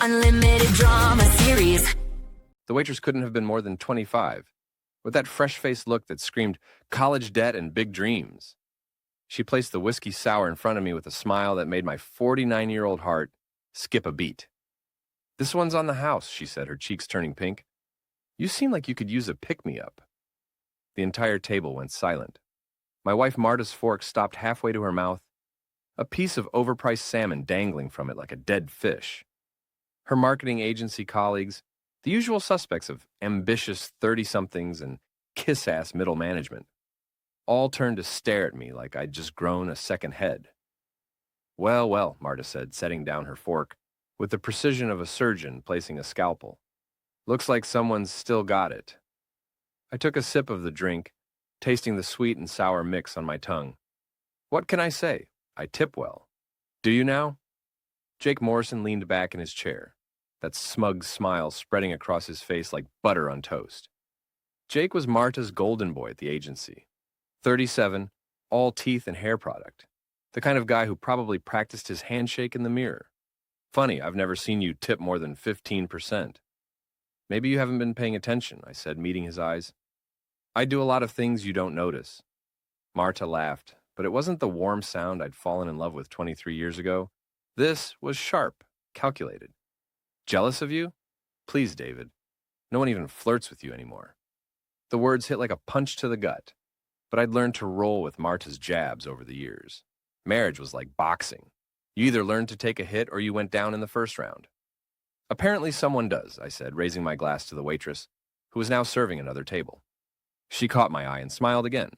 unlimited drama series. The waitress couldn't have been more than 25, with that fresh-faced look that screamed college debt and big dreams. She placed the whiskey sour in front of me with a smile that made my 49-year-old heart skip a beat. "This one's on the house," she said, her cheeks turning pink. "You seem like you could use a pick-me-up." The entire table went silent. My wife Marta's fork stopped halfway to her mouth, a piece of overpriced salmon dangling from it like a dead fish. Her marketing agency colleagues, the usual suspects of ambitious 30-somethings and kiss-ass middle management, all turned to stare at me like I'd just grown a second head. "Well, well," Marta said, setting down her fork, with the precision of a surgeon placing a scalpel. "Looks like someone's still got it." I took a sip of the drink, tasting the sweet and sour mix on my tongue. What can I say? I tip well. Do you now? Jake Morrison leaned back in his chair, that smug smile spreading across his face like butter on toast. Jake was Marta's golden boy at the agency. 37, all teeth and hair product. The kind of guy who probably practiced his handshake in the mirror. Funny, I've never seen you tip more than 15%. "Maybe you haven't been paying attention," I said, meeting his eyes. "I do a lot of things you don't notice." Marta laughed, but it wasn't the warm sound I'd fallen in love with 23 years ago. This was sharp, calculated. "Jealous of you? Please, David. No one even flirts with you anymore." The words hit like a punch to the gut, but I'd learned to roll with Marta's jabs over the years. Marriage was like boxing. You either learned to take a hit or you went down in the first round. "Apparently someone does," I said, raising my glass to the waitress, who was now serving another table. She caught my eye and smiled again.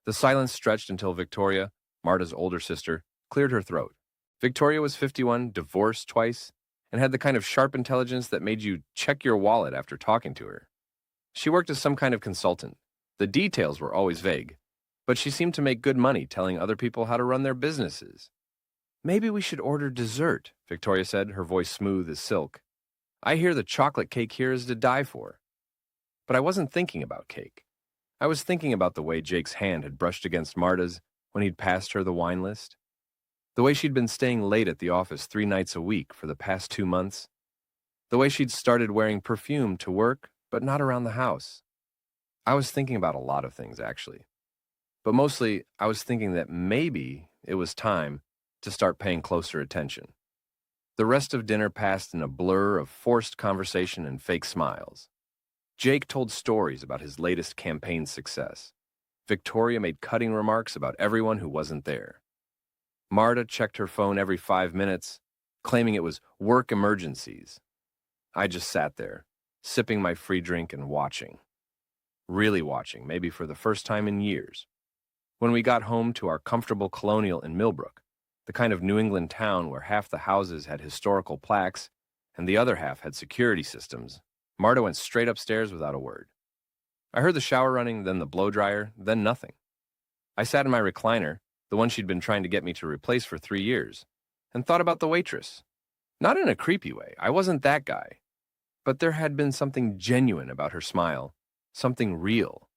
The silence stretched until Victoria, Marta's older sister, cleared her throat. Victoria was 51, divorced twice, and had the kind of sharp intelligence that made you check your wallet after talking to her. She worked as some kind of consultant. The details were always vague, but she seemed to make good money telling other people how to run their businesses. "Maybe we should order dessert," Victoria said, her voice smooth as silk. "I hear the chocolate cake here is to die for." But I wasn't thinking about cake. I was thinking about the way Jake's hand had brushed against Marta's when he'd passed her the wine list. The way she'd been staying late at the office 3 nights a week for the past 2 months. The way she'd started wearing perfume to work, but not around the house. I was thinking about a lot of things, actually. But mostly, I was thinking that maybe it was time to start paying closer attention. The rest of dinner passed in a blur of forced conversation and fake smiles. Jake told stories about his latest campaign success. Victoria made cutting remarks about everyone who wasn't there. Marta checked her phone every 5 minutes, claiming it was work emergencies. I just sat there, sipping my free drink and watching. Really watching, maybe for the first time in years. When we got home to our comfortable colonial in Millbrook, the kind of New England town where half the houses had historical plaques and the other half had security systems, Marta went straight upstairs without a word. I heard the shower running, then the blow dryer, then nothing. I sat in my recliner, the one she'd been trying to get me to replace for 3 years, and thought about the waitress. Not in a creepy way, I wasn't that guy. But there had been something genuine about her smile, something real.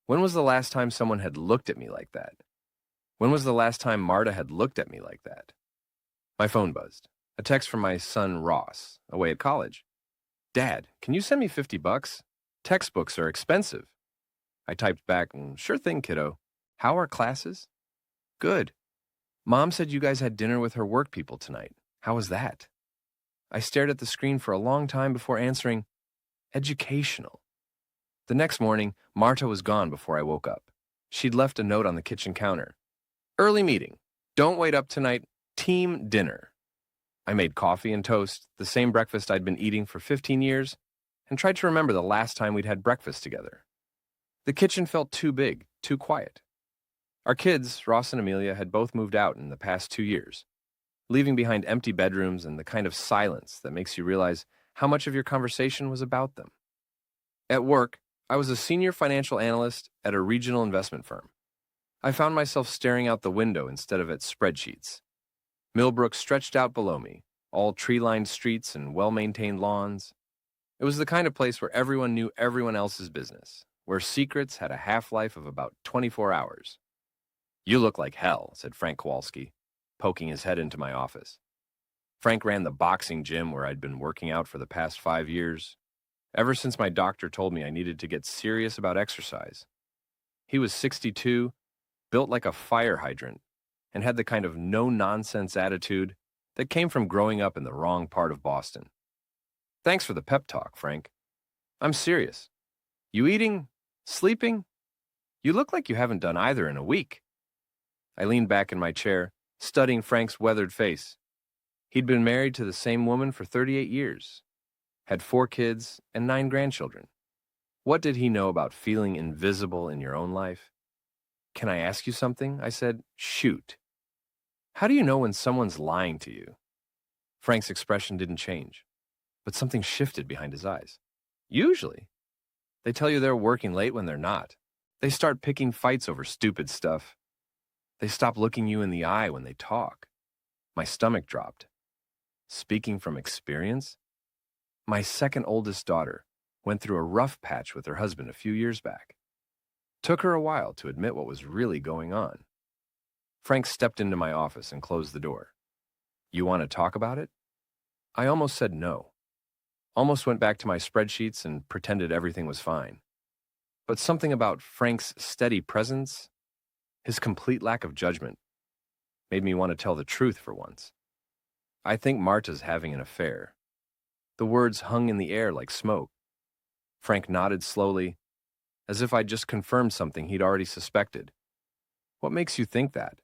When was the last time someone had looked at me like that? When was the last time Marta had looked at me like that? My phone buzzed. A text from my son Ross, away at college. "Dad, can you send me $50? Textbooks are expensive." I typed back, "Sure thing, kiddo. How are classes?" "Good. Mom said you guys had dinner with her work people tonight. How was that?" I stared at the screen for a long time before answering, "Educational." The next morning, Marta was gone before I woke up. She'd left a note on the kitchen counter. "Early meeting. Don't wait up tonight. Team dinner." I made coffee and toast, the same breakfast I'd been eating for 15 years, and tried to remember the last time we'd had breakfast together. The kitchen felt too big, too quiet. Our kids, Ross and Amelia, had both moved out in the past 2 years, leaving behind empty bedrooms and the kind of silence that makes you realize how much of your conversation was about them. At work, I was a senior financial analyst at a regional investment firm. I found myself staring out the window instead of at spreadsheets. Millbrook stretched out below me, all tree-lined streets and well-maintained lawns. It was the kind of place where everyone knew everyone else's business, where secrets had a half-life of about 24 hours. "You look like hell," said Frank Kowalski, poking his head into my office. Frank ran the boxing gym where I'd been working out for the past 5 years, ever since my doctor told me I needed to get serious about exercise. He was 62, built like a fire hydrant, and had the kind of no-nonsense attitude that came from growing up in the wrong part of Boston. Thanks for the pep talk, Frank. I'm serious. You eating? Sleeping? You look like you haven't done either in a week. I leaned back in my chair, studying Frank's weathered face. He'd been married to the same woman for 38 years, had 4 kids and 9 grandchildren. What did he know about feeling invisible in your own life? Can I ask you something? I said, shoot. How do you know when someone's lying to you? Frank's expression didn't change, but something shifted behind his eyes. Usually, they tell you they're working late when they're not. They start picking fights over stupid stuff. They stop looking you in the eye when they talk. My stomach dropped. Speaking from experience, my second oldest daughter went through a rough patch with her husband a few years back. Took her a while to admit what was really going on. Frank stepped into my office and closed the door. You want to talk about it? I almost said no. Almost went back to my spreadsheets and pretended everything was fine. But something about Frank's steady presence, his complete lack of judgment, made me want to tell the truth for once. I think Marta's having an affair. The words hung in the air like smoke. Frank nodded slowly, as if I'd just confirmed something he'd already suspected. What makes you think that?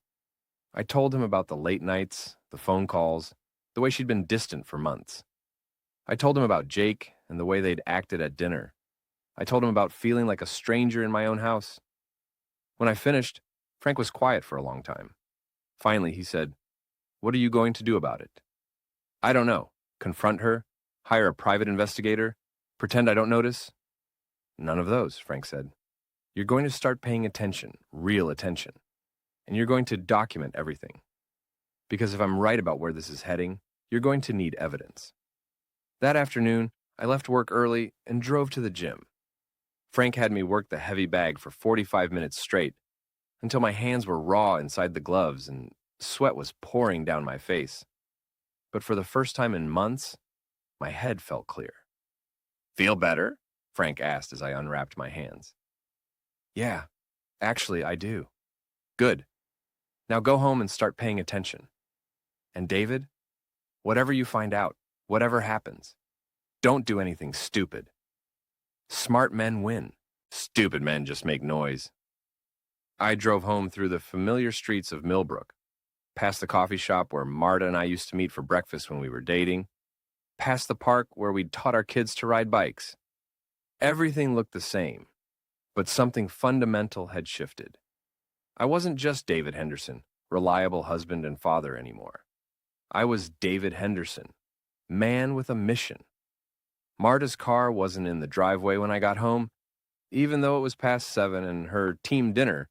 I told him about the late nights, the phone calls, the way she'd been distant for months. I told him about Jake and the way they'd acted at dinner. I told him about feeling like a stranger in my own house. When I finished, Frank was quiet for a long time. Finally, he said, "What are you going to do about it?" I don't know. Confront her? Hire a private investigator? Pretend I don't notice? None of those, Frank said. You're going to start paying attention, real attention. And you're going to document everything. Because if I'm right about where this is heading, you're going to need evidence. That afternoon, I left work early and drove to the gym. Frank had me work the heavy bag for 45 minutes straight, until my hands were raw inside the gloves and sweat was pouring down my face. But for the first time in months, my head felt clear. Feel better? Frank asked as I unwrapped my hands. Yeah, actually, I do. Good. Now go home and start paying attention. And David, whatever you find out, whatever happens, don't do anything stupid. Smart men win. Stupid men just make noise. I drove home through the familiar streets of Millbrook, past the coffee shop where Marta and I used to meet for breakfast when we were dating, past the park where we'd taught our kids to ride bikes. Everything looked the same, but something fundamental had shifted. I wasn't just David Henderson, reliable husband and father anymore. I was David Henderson, man with a mission. Marta's car wasn't in the driveway when I got home, even though it was past 7 and her team dinner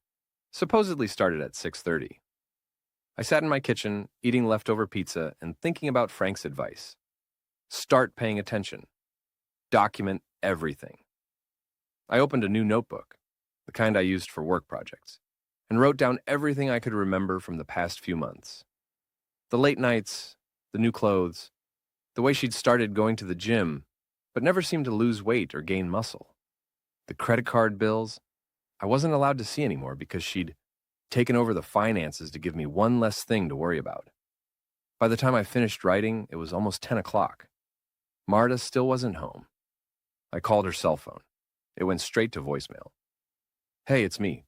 supposedly started at 6:30. I sat in my kitchen, eating leftover pizza and thinking about Frank's advice. Start paying attention. Document everything. I opened a new notebook, the kind I used for work projects, and wrote down everything I could remember from the past few months. The late nights, the new clothes, the way she'd started going to the gym, but never seemed to lose weight or gain muscle. The credit card bills, I wasn't allowed to see anymore because she'd taken over the finances to give me one less thing to worry about. By the time I finished writing, it was almost 10 o'clock. Marta still wasn't home. I called her cell phone. It went straight to voicemail. Hey, it's me.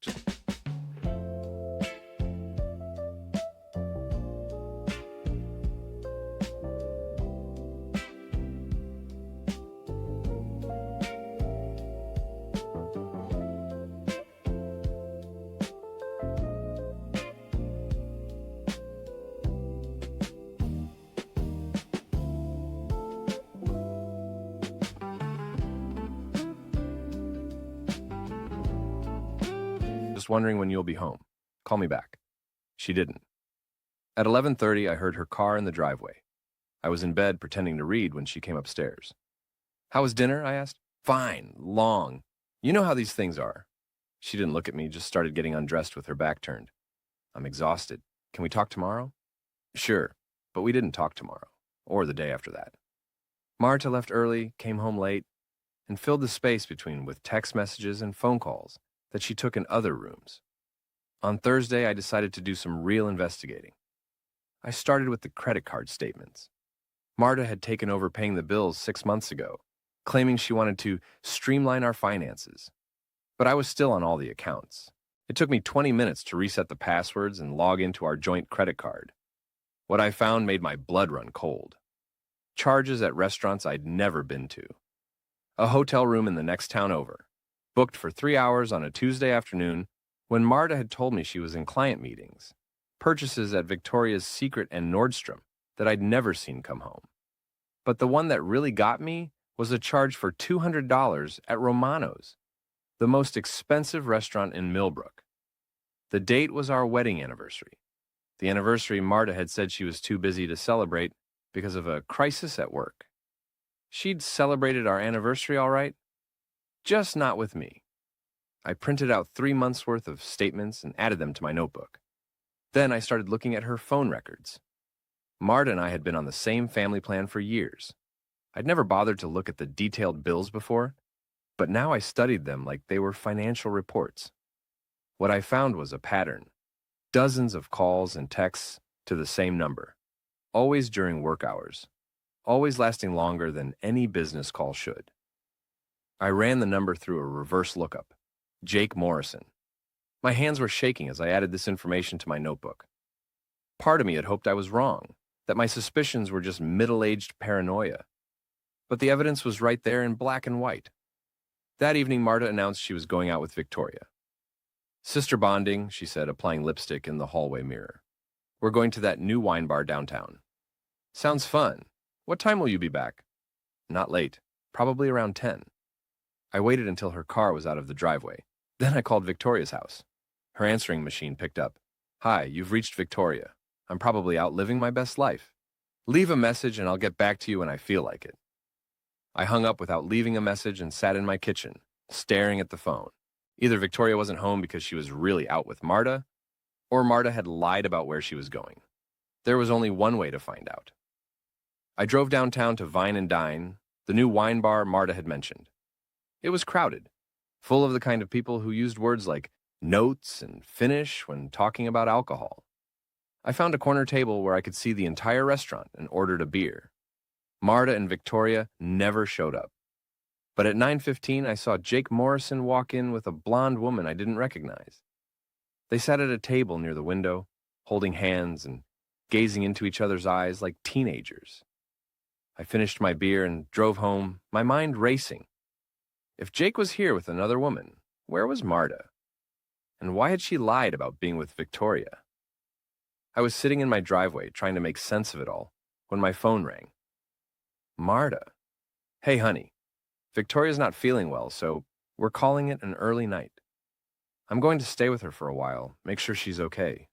Just wondering when you'll be home. Call me back. She didn't. At 11:30, I heard her car in the driveway. I was in bed pretending to read when she came upstairs. How was dinner? I asked. Fine, long. You know how these things are. She didn't look at me, just started getting undressed with her back turned. I'm exhausted. Can we talk tomorrow? Sure, but we didn't talk tomorrow. or the day after that. Marta left early, came home late, and filled the space between with text messages and phone calls that she took in other rooms. On Thursday, I decided to do some real investigating. I started with the credit card statements. Marta had taken over paying the bills 6 months ago, claiming she wanted to streamline our finances. But I was still on all the accounts. It took me 20 minutes to reset the passwords and log into our joint credit card. What I found made my blood run cold. Charges at restaurants I'd never been to. A hotel room in the next town over, booked for 3 hours on a Tuesday afternoon when Marta had told me she was in client meetings. Purchases at Victoria's Secret and Nordstrom that I'd never seen come home. But the one that really got me was a charge for $200 at Romano's, the most expensive restaurant in Millbrook. The date was our wedding anniversary. The anniversary Marta had said she was too busy to celebrate because of a crisis at work. She'd celebrated our anniversary all right, just not with me. I printed out 3 months' worth of statements and added them to my notebook. Then I started looking at her phone records. Marta and I had been on the same family plan for years. I'd never bothered to look at the detailed bills before, but now I studied them like they were financial reports. What I found was a pattern. Dozens of calls and texts to the same number, always during work hours, always lasting longer than any business call should. I ran the number through a reverse lookup. Jake Morrison. My hands were shaking as I added this information to my notebook. Part of me had hoped I was wrong, that my suspicions were just middle-aged paranoia. But the evidence was right there in black and white. That evening, Marta announced she was going out with Victoria. Sister bonding, she said, applying lipstick in the hallway mirror. We're going to that new wine bar downtown. Sounds fun. What time will you be back? Not late. Probably around 10. I waited until her car was out of the driveway. Then I called Victoria's house. Her answering machine picked up. Hi, you've reached Victoria. I'm probably out living my best life. Leave a message and I'll get back to you when I feel like it. I hung up without leaving a message and sat in my kitchen, staring at the phone. Either Victoria wasn't home because she was really out with Marta, or Marta had lied about where she was going. There was only one way to find out. I drove downtown to Vine and Dine, the new wine bar Marta had mentioned. It was crowded, full of the kind of people who used words like notes and finish when talking about alcohol. I found a corner table where I could see the entire restaurant and ordered a beer. Marta and Victoria never showed up. But at 9:15, I saw Jake Morrison walk in with a blonde woman I didn't recognize. They sat at a table near the window, holding hands and gazing into each other's eyes like teenagers. I finished my beer and drove home, my mind racing. If Jake was here with another woman, where was Marta? And why had she lied about being with Victoria? I was sitting in my driveway trying to make sense of it all when my phone rang. Marta. Hey, honey. Victoria's not feeling well, so we're calling it an early night. I'm going to stay with her for a while, make sure she's okay.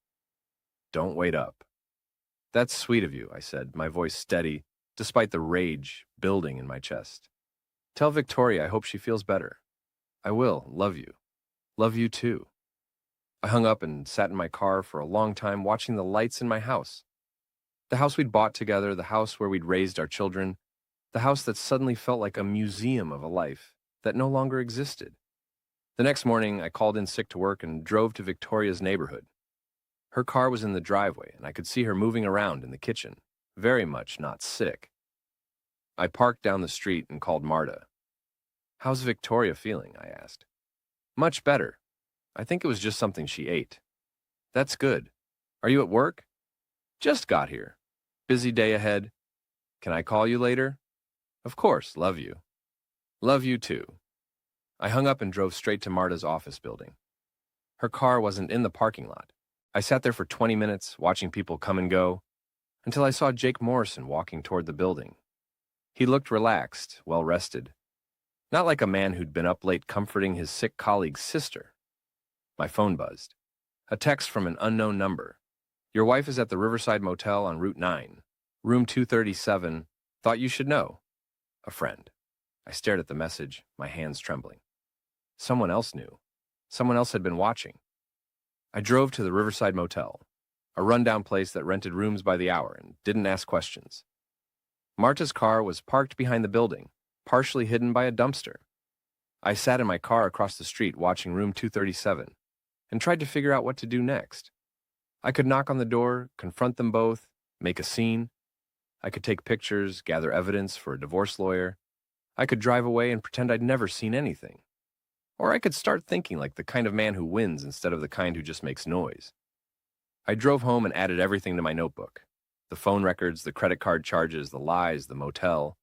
Don't wait up. That's sweet of you, I said, my voice steady, despite the rage building in my chest. Tell Victoria I hope she feels better. I will. Love you. Love you too. I hung up and sat in my car for a long time watching the lights in my house. The house we'd bought together, the house where we'd raised our children, the house that suddenly felt like a museum of a life that no longer existed. The next morning, I called in sick to work and drove to Victoria's neighborhood. Her car was in the driveway, and I could see her moving around in the kitchen, very much not sick. I parked down the street and called Marta. How's Victoria feeling? I asked. Much better. I think it was just something she ate. That's good. Are you at work? Just got here. Busy day ahead. Can I call you later? Of course, love you. Love you too. I hung up and drove straight to Marta's office building. Her car wasn't in the parking lot. I sat there for 20 minutes, watching people come and go, until I saw Jake Morrison walking toward the building. He looked relaxed, well-rested. Not like a man who'd been up late comforting his sick colleague's sister. My phone buzzed. A text from an unknown number. Your wife is at the Riverside Motel on Route 9. Room 237. Thought you should know. A friend. I stared at the message, my hands trembling. Someone else knew. Someone else had been watching. I drove to the Riverside Motel, a rundown place that rented rooms by the hour and didn't ask questions. Marta's car was parked behind the building, partially hidden by a dumpster. I sat in my car across the street watching room 237 and tried to figure out what to do next. I could knock on the door, confront them both, make a scene. I could take pictures, gather evidence for a divorce lawyer. I could drive away and pretend I'd never seen anything. Or I could start thinking like the kind of man who wins instead of the kind who just makes noise. I drove home and added everything to my notebook. The phone records, the credit card charges, the lies, the motel.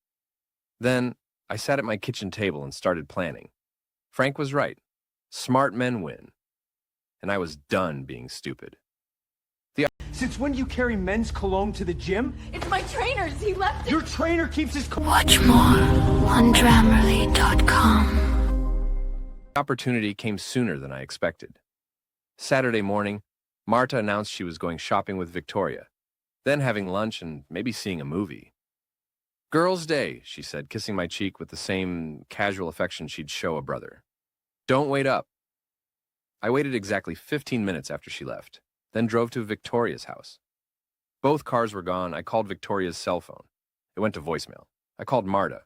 Then I sat at my kitchen table and started planning. Frank was right. Smart men win. And I was done being stupid. Since when do you carry men's cologne to the gym? It's my trainer's. He left it. Your trainer keeps his cologne. Watch more on Grammarly.com. The opportunity came sooner than I expected. Saturday morning, Marta announced she was going shopping with Victoria, then having lunch and maybe seeing a movie. Girls' Day, she said, kissing my cheek with the same casual affection she'd show a brother. Don't wait up. I waited exactly 15 minutes after she left, then drove to Victoria's house. Both cars were gone. I called Victoria's cell phone. It went to voicemail. I called Marta.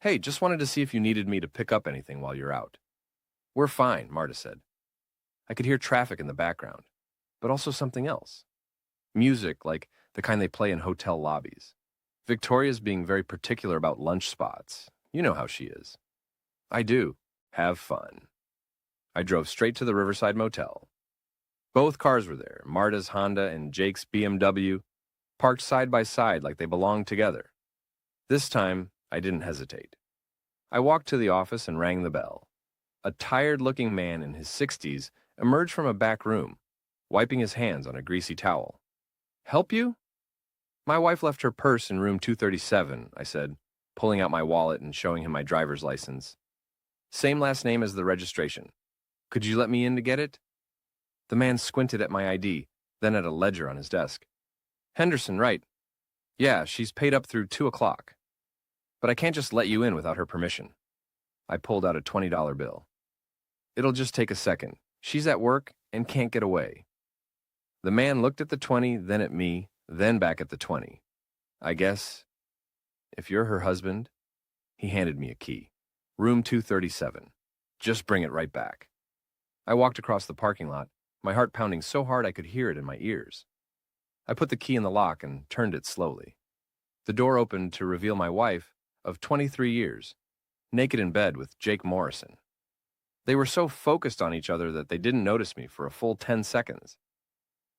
Hey, just wanted to see if you needed me to pick up anything while you're out. We're fine, Marta said. I could hear traffic in the background, but also something else. Music, like the kind they play in hotel lobbies. Victoria's being very particular about lunch spots. You know how she is. I do. Have fun. I drove straight to the Riverside Motel. Both cars were there, Marta's Honda and Jake's BMW, parked side by side like they belonged together. This time, I didn't hesitate. I walked to the office and rang the bell. A tired-looking man in his 60s emerged from a back room, wiping his hands on a greasy towel. Help you? My wife left her purse in room 237, I said, pulling out my wallet and showing him my driver's license. Same last name as the registration. Could you let me in to get it? The man squinted at my ID, then at a ledger on his desk. Henderson, right? Yeah, she's paid up through 2 o'clock. But I can't just let you in without her permission. I pulled out a $20 bill. It'll just take a second. She's at work and can't get away. The man looked at the 20, then at me, then back at the 20. I guess, if you're her husband, he handed me a key. Room 237. Just bring it right back. I walked across the parking lot, my heart pounding so hard I could hear it in my ears. I put the key in the lock and turned it slowly. The door opened to reveal my wife of 23 years, naked in bed with Jake Morrison. They were so focused on each other that they didn't notice me for a full 10 seconds.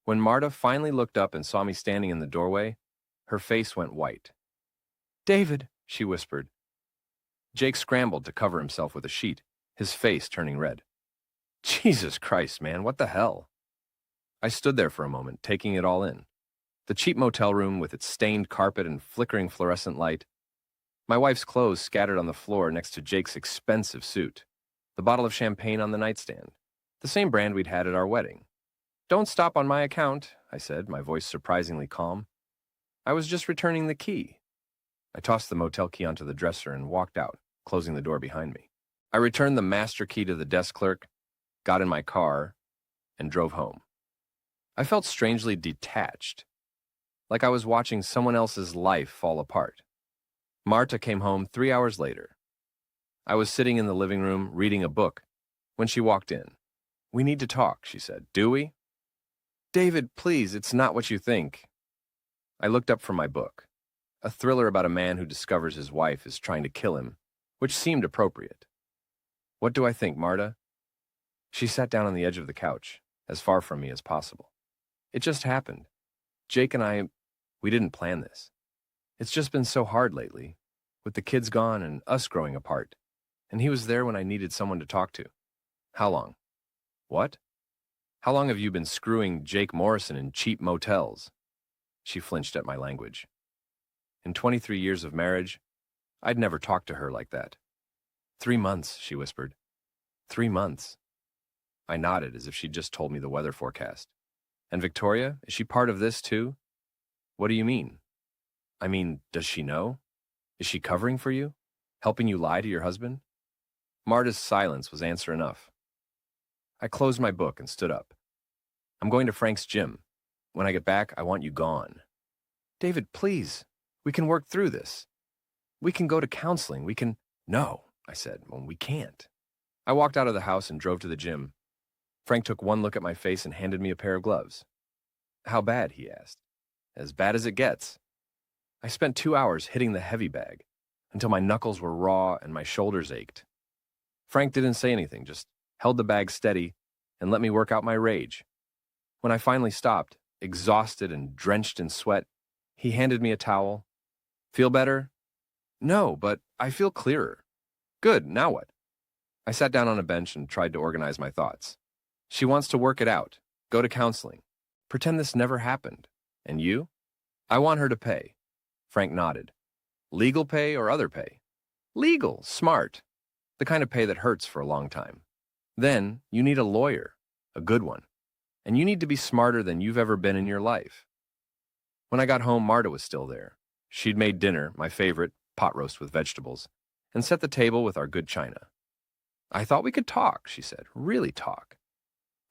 When Marta finally looked up and saw me standing in the doorway, her face went white. David, she whispered. Jake scrambled to cover himself with a sheet, his face turning red. Jesus Christ, man, what the hell? I stood there for a moment, taking it all in. The cheap motel room with its stained carpet and flickering fluorescent light. My wife's clothes scattered on the floor next to Jake's expensive suit. The bottle of champagne on the nightstand. The same brand we'd had at our wedding. Don't stop on my account, I said, my voice surprisingly calm. I was just returning the key. I tossed the motel key onto the dresser and walked out, closing the door behind me. I returned the master key to the desk clerk, got in my car, and drove home. I felt strangely detached, like I was watching someone else's life fall apart. Marta came home 3 hours later. I was sitting in the living room reading a book when she walked in. We need to talk, she said. Do we? David, please, it's not what you think. I looked up from my book, a thriller about a man who discovers his wife is trying to kill him, which seemed appropriate. What do I think, Marta? She sat down on the edge of the couch, as far from me as possible. It just happened. Jake and I, we didn't plan this. It's just been so hard lately, with the kids gone and us growing apart, and he was there when I needed someone to talk to. How long? What? How long have you been screwing Jake Morrison in cheap motels? She flinched at my language. In 23 years of marriage, I'd never talked to her like that. 3 months, she whispered. 3 months. I nodded as if she'd just told me the weather forecast. And Victoria, is she part of this too? What do you mean? I mean, does she know? Is she covering for you? Helping you lie to your husband? Marta's silence was answer enough. I closed my book and stood up. I'm going to Frank's gym. When I get back, I want you gone. David, please. We can work through this. We can go to counseling. We can... No, I said. Well, we can't. I walked out of the house and drove to the gym. Frank took one look at my face and handed me a pair of gloves. How bad, he asked. As bad as it gets. I spent 2 hours hitting the heavy bag until my knuckles were raw and my shoulders ached. Frank didn't say anything, just held the bag steady and let me work out my rage. When I finally stopped, exhausted and drenched in sweat, he handed me a towel. Feel better? No, but I feel clearer. Good, now what? I sat down on a bench and tried to organize my thoughts. She wants to work it out, go to counseling, pretend this never happened. And you? I want her to pay. Frank nodded. Legal pay or other pay? Legal, smart. The kind of pay that hurts for a long time. Then you need a lawyer, a good one. And you need to be smarter than you've ever been in your life. When I got home, Marta was still there. She'd made dinner, my favorite, pot roast with vegetables, and set the table with our good china. I thought we could talk, she said, really talk.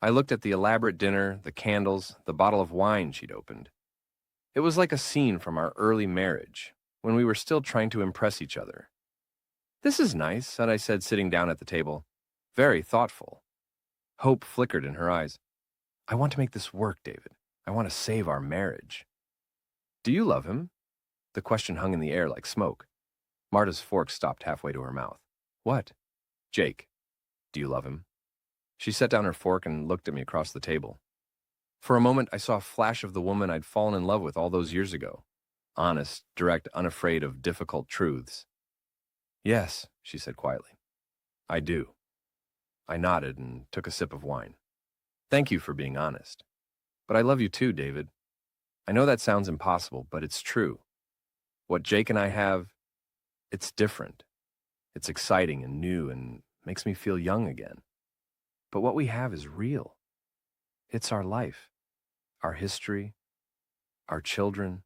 I looked at the elaborate dinner, the candles, the bottle of wine she'd opened. It was like a scene from our early marriage, when we were still trying to impress each other. This is nice, said I said, sitting down at the table. Very thoughtful. Hope flickered in her eyes. I want to make this work, David. I want to save our marriage. Do you love him? The question hung in the air like smoke. Marta's fork stopped halfway to her mouth. What? Jake. Do you love him? She set down her fork and looked at me across the table. For a moment, I saw a flash of the woman I'd fallen in love with all those years ago. Honest, direct, unafraid of difficult truths. Yes, she said quietly. I do. I nodded and took a sip of wine. Thank you for being honest. But I love you too, David. I know that sounds impossible, but it's true. What Jake and I have, it's different. It's exciting and new and makes me feel young again. But what we have is real. It's our life, our history, our children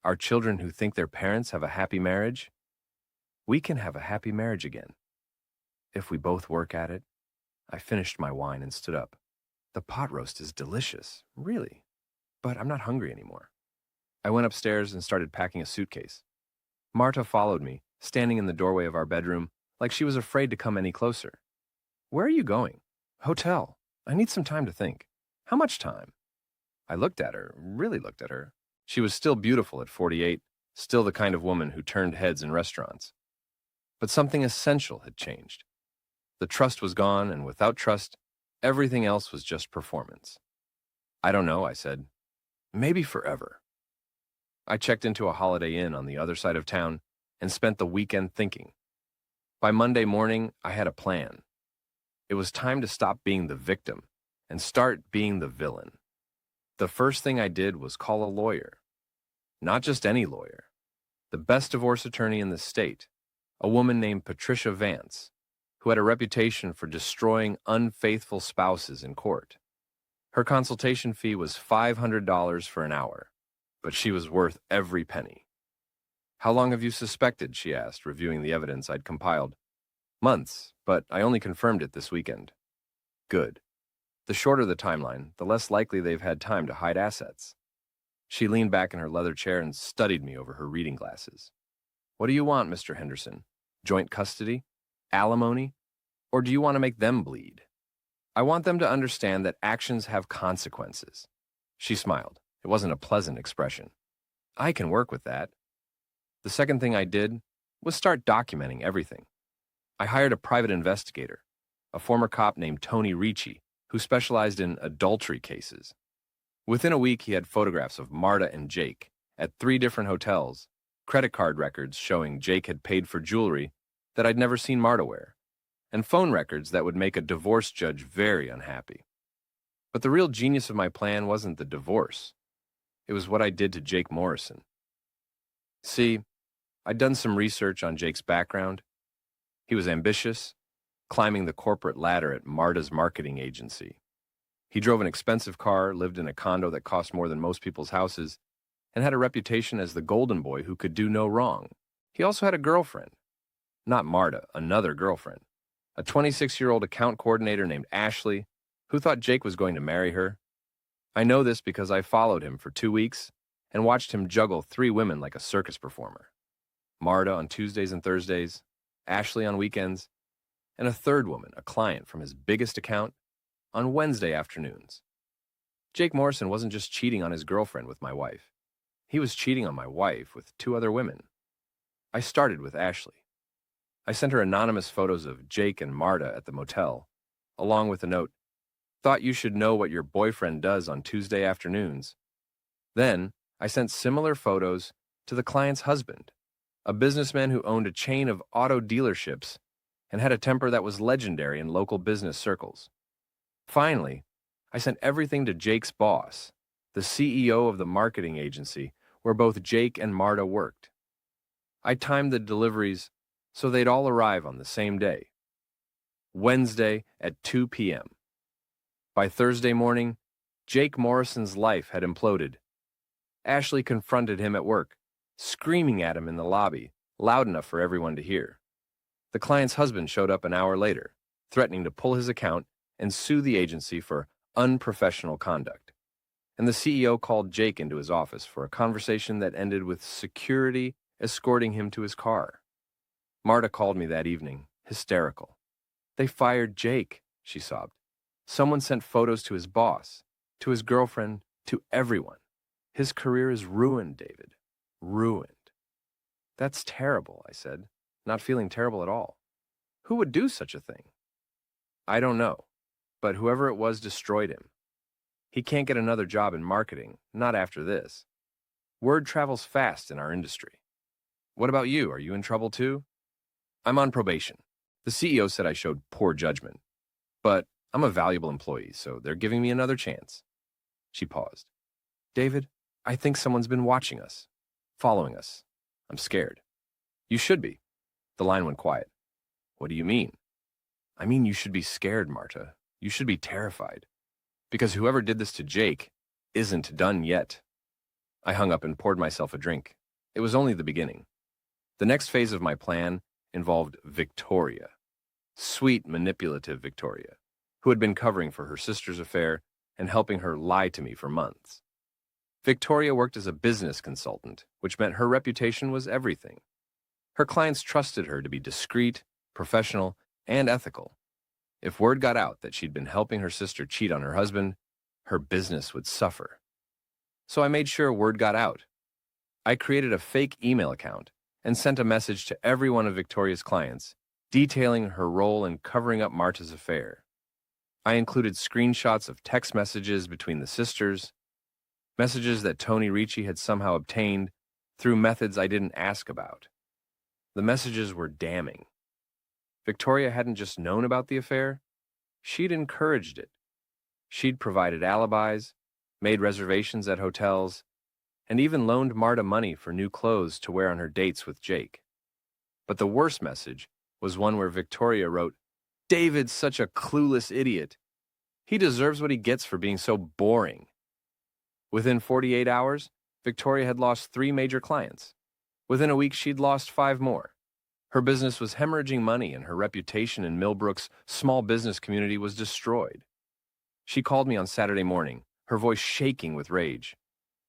who think their parents have a happy marriage. We can have a happy marriage again. If we both work at it. I finished my wine and stood up. The pot roast is delicious, really. But I'm not hungry anymore. I went upstairs and started packing a suitcase. Marta followed me, standing in the doorway of our bedroom, like she was afraid to come any closer. Where are you going? Hotel. I need some time to think. How much time? I looked at her, really looked at her. She was still beautiful at 48, still the kind of woman who turned heads in restaurants. But something essential had changed. The trust was gone, and without trust, everything else was just performance. I don't know, I said. Maybe forever. I checked into a Holiday Inn on the other side of town and spent the weekend thinking. By Monday morning, I had a plan. It was time to stop being the victim and start being the villain. The first thing I did was call a lawyer. Not just any lawyer. The best divorce attorney in the state, a woman named Patricia Vance, who had a reputation for destroying unfaithful spouses in court. Her consultation fee was $500 for an hour, but she was worth every penny. How long have you suspected? She asked, reviewing the evidence I'd compiled. Months, but I only confirmed it this weekend. Good. The shorter the timeline, the less likely they've had time to hide assets. She leaned back in her leather chair and studied me over her reading glasses. What do you want, Mr. Henderson? Joint custody? Alimony? Or do you want to make them bleed? I want them to understand that actions have consequences. She smiled. It wasn't a pleasant expression. I can work with that. The second thing I did was start documenting everything. I hired a private investigator, a former cop named Tony Ricci, who specialized in adultery cases. Within a week, he had photographs of Marta and Jake at 3 different hotels, credit card records showing Jake had paid for jewelry that I'd never seen Marta wear, and phone records that would make a divorce judge very unhappy. But the real genius of my plan wasn't the divorce. It was what I did to Jake Morrison. See, I'd done some research on Jake's background. He was ambitious, climbing the corporate ladder at Marta's marketing agency. He drove an expensive car, lived in a condo that cost more than most people's houses, and had a reputation as the golden boy who could do no wrong. He also had a girlfriend. Not Marta, another girlfriend. A 26-year-old account coordinator named Ashley, who thought Jake was going to marry her. I know this because I followed him for 2 weeks and watched him juggle 3 women like a circus performer. Marta on Tuesdays and Thursdays, Ashley on weekends, and a third woman, a client from his biggest account, on Wednesday afternoons. Jake Morrison wasn't just cheating on his girlfriend with my wife. He was cheating on my wife with 2 other women. I started with Ashley. I sent her anonymous photos of Jake and Marta at the motel, along with a note, "Thought you should know what your boyfriend does on Tuesday afternoons." Then, I sent similar photos to the client's husband, a businessman who owned a chain of auto dealerships and had a temper that was legendary in local business circles. Finally, I sent everything to Jake's boss, the CEO of the marketing agency where both Jake and Marta worked. I timed the deliveries so they'd all arrive on the same day, Wednesday at 2 p.m. By Thursday morning, Jake Morrison's life had imploded. Ashley confronted him at work, screaming at him in the lobby, loud enough for everyone to hear. The client's husband showed up an hour later, threatening to pull his account and sue the agency for unprofessional conduct. And the CEO called Jake into his office for a conversation that ended with security escorting him to his car. Marta called me that evening, hysterical. "They fired Jake," she sobbed. "Someone sent photos to his boss, to his girlfriend, to everyone. His career is ruined, David. Ruined." "That's terrible," I said, not feeling terrible at all. "Who would do such a thing?" "I don't know, but whoever it was destroyed him. He can't get another job in marketing, not after this. Word travels fast in our industry. What about you? Are you in trouble too?" "I'm on probation. The CEO said I showed poor judgment, but I'm a valuable employee, so they're giving me another chance." She paused. "David, I think someone's been watching us, following us. I'm scared." "You should be." The line went quiet. "What do you mean?" "I mean you should be scared, Marta. You should be terrified. Because whoever did this to Jake isn't done yet." I hung up and poured myself a drink. It was only the beginning. The next phase of my plan involved Victoria. Sweet, manipulative Victoria, who had been covering for her sister's affair and helping her lie to me for months. Victoria worked as a business consultant, which meant her reputation was everything. Her clients trusted her to be discreet, professional, and ethical. If word got out that she'd been helping her sister cheat on her husband, her business would suffer. So I made sure word got out. I created a fake email account and sent a message to every one of Victoria's clients, detailing her role in covering up Marta's affair. I included screenshots of text messages between the sisters, messages that Tony Ricci had somehow obtained through methods I didn't ask about. The messages were damning. Victoria hadn't just known about the affair, she'd encouraged it. She'd provided alibis, made reservations at hotels, and even loaned Marta money for new clothes to wear on her dates with Jake. But the worst message was one where Victoria wrote, "David's such a clueless idiot. He deserves what he gets for being so boring." Within 48 hours, Victoria had lost 3 major clients. Within a week, she'd lost 5 more. Her business was hemorrhaging money, and her reputation in Millbrook's small business community was destroyed. She called me on Saturday morning, her voice shaking with rage.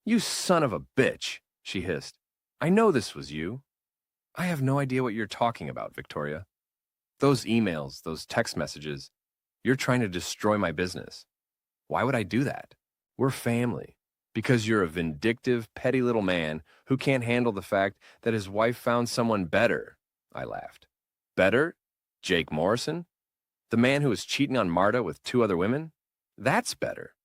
"You son of a bitch," she hissed. "I know this was you." "I have no idea what you're talking about, Victoria. Those emails, those text messages, you're trying to destroy my business. Why would I do that? We're family. Because you're a vindictive, petty little man who can't handle the fact that his wife found someone better," I laughed. "Better? Jake Morrison? The man who was cheating on Marta with 2 other women? That's better."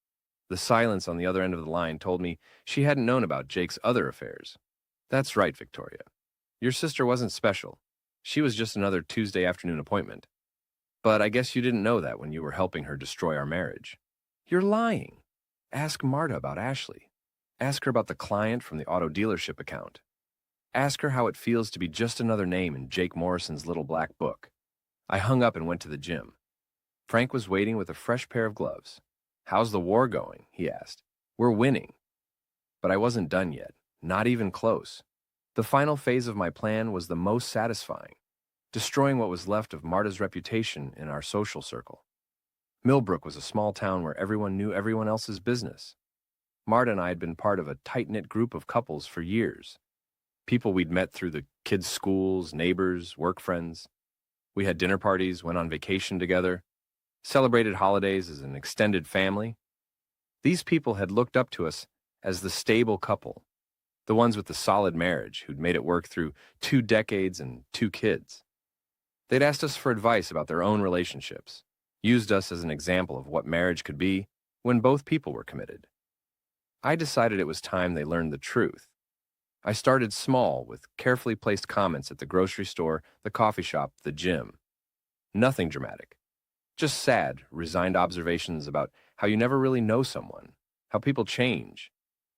The silence on the other end of the line told me she hadn't known about Jake's other affairs. "That's right, Victoria. Your sister wasn't special. She was just another Tuesday afternoon appointment. But I guess you didn't know that when you were helping her destroy our marriage. You're lying. Ask Marta about Ashley. Ask her about the client from the auto dealership account. Ask her how it feels to be just another name in Jake Morrison's little black book." I hung up and went to the gym. Frank was waiting with a fresh pair of gloves. "How's the war going?" he asked. "We're winning." But I wasn't done yet, not even close. The final phase of my plan was the most satisfying, destroying what was left of Marta's reputation in our social circle. Millbrook was a small town where everyone knew everyone else's business. Marta and I had been part of a tight-knit group of couples for years. People we'd met through the kids' schools, neighbors, work friends. We had dinner parties, went on vacation together, celebrated holidays as an extended family. These people had looked up to us as the stable couple, the ones with the solid marriage who'd made it work through 2 decades and 2 kids. They'd asked us for advice about their own relationships, used us as an example of what marriage could be when both people were committed. I decided it was time they learned the truth. I started small with carefully placed comments at the grocery store, the coffee shop, the gym. Nothing dramatic. Just sad, resigned observations about how you never really know someone, how people change,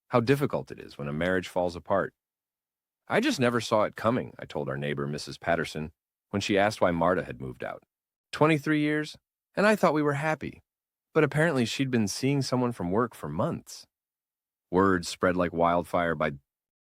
how difficult it is when a marriage falls apart. I just never saw it coming, I told our neighbor, Mrs. Patterson, when she asked why Marta had moved out. 23 years, and I thought we were happy. But apparently she'd been seeing someone from work for months. Word spread like wildfire by